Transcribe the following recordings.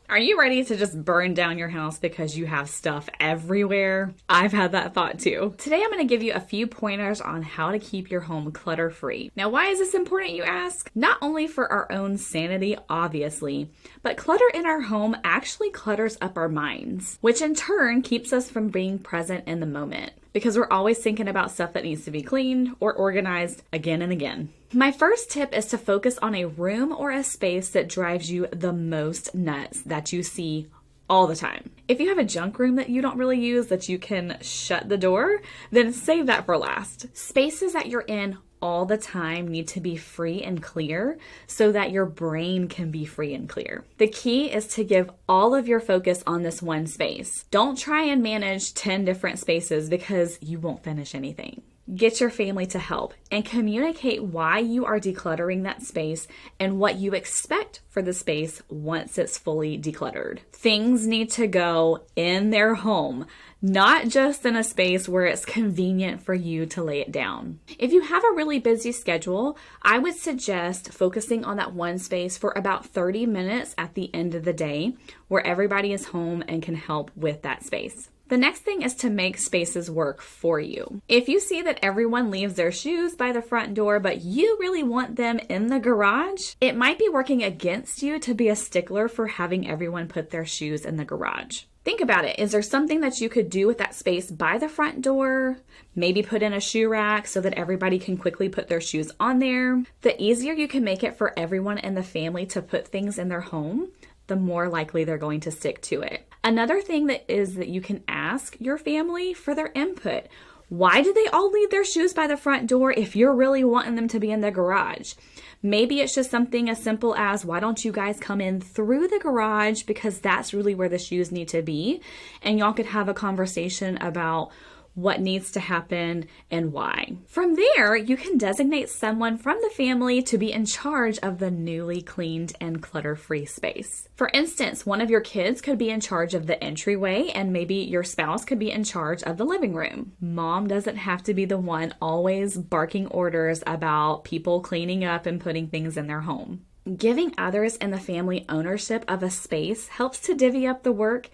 Are you ready to just burn down your house because you have stuff everywhere? I've had that thought too. Today I'm going to give you a few pointers on how to keep your home clutter-free. Now, why is this important, you ask? Not only for our own sanity, obviously, but clutter in our home actually clutters up our minds, which in turn keeps us from being present in the moment, because we're always thinking about stuff that needs to be cleaned or organized again and again. My first tip is to focus on a room or a space that drives you the most nuts that you see all the time. If you have a junk room that you don't really use, that you can shut the door, then save that for last. Spaces that you're in all the time need to be free and clear so that your brain can be free and clear. The key is to give all of your focus on this one space. Don't try and manage 10 different spaces because you won't finish anything. Get your family to help and communicate why you are decluttering that space and what you expect for the space once it's fully decluttered. Things need to go in their home, not just in a space where it's convenient for you to lay it down. If you have a really busy schedule, I would suggest focusing on that one space for about 30 minutes at the end of the day where everybody is home and can help with that space. The next thing is to make spaces work for you. If you see that everyone leaves their shoes by the front door, but you really want them in the garage, it might be working against you to be a stickler for having everyone put their shoes in the garage. Think about it. Is there something that you could do with that space by the front door? Maybe put in a shoe rack so that everybody can quickly put their shoes on there. The easier you can make it for everyone in the family to put things in their home, the more likely they're going to stick to it. Another thing that you can ask your family for their input. Why do they all leave their shoes by the front door if you're really wanting them to be in the garage? Maybe it's just something as simple as, why don't you guys come in through the garage because that's really where the shoes need to be, and y'all could have a conversation about what needs to happen and why. From there, you can designate someone from the family to be in charge of the newly cleaned and clutter-free space. For instance, one of your kids could be in charge of the entryway, and maybe your spouse could be in charge of the living room. Mom doesn't have to be the one always barking orders about people cleaning up and putting things in their home. Giving others in the family ownership of a space helps to divvy up the work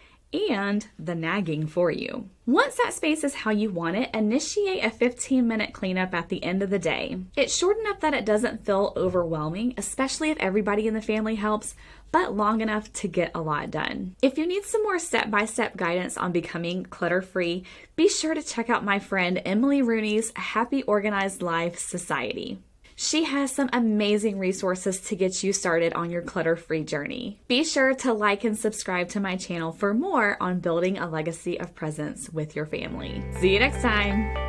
and the nagging for you. Once that space is how you want it, initiate a 15-minute cleanup at the end of the day. It's short enough that it doesn't feel overwhelming, especially if everybody in the family helps, but long enough to get a lot done. If you need some more step-by-step guidance on becoming clutter-free, be sure to check out my friend Emily Rooney's Happy Organized Life Society. She has some amazing resources to get you started on your clutter-free journey. Be sure to like and subscribe to my channel for more on building a legacy of presence with your family. See you next time.